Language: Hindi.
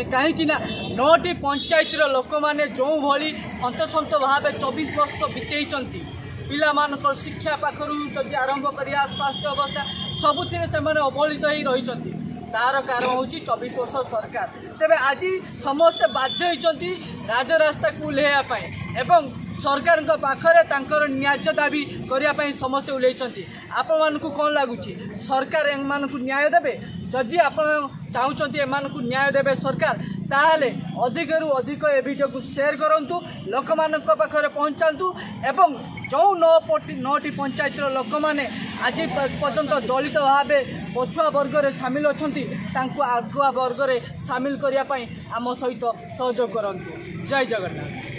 मैंने कहीं 9टी पंचायत लोक मैंने जो भली हंतसंत भाव 24 वर्ष बीतई पिला शिक्षा पाखर आरंभ करा स्वास्थ्य अवस्था सबुति से अवहेलित रही तार कारण हूँ 24 वर्ष सरकार। तेरे आज समस्ते बाध्य होती राजरास्ता को ओह्लैवाई एवं सरकार पाखरे न्याय दाबी करने समस्ते ओह्लैंट आपण को कौन लगुच सरकार एम न्याय देवे जदि आप चाहते एम न्याय देवे सरकार ताहले अधिक रु अधिक ए वीडियो को शेयर करूँ लोक पाखरे पहुँचातु एवं जो 9टी पंचायत लोक मैंने आज पर्यंत दलित भाव पछुआ वर्ग में सामिल अच्छा आगुआ वर्ग में सामिल करने आम सहित सहयोग करूँ। जय जगन्नाथ।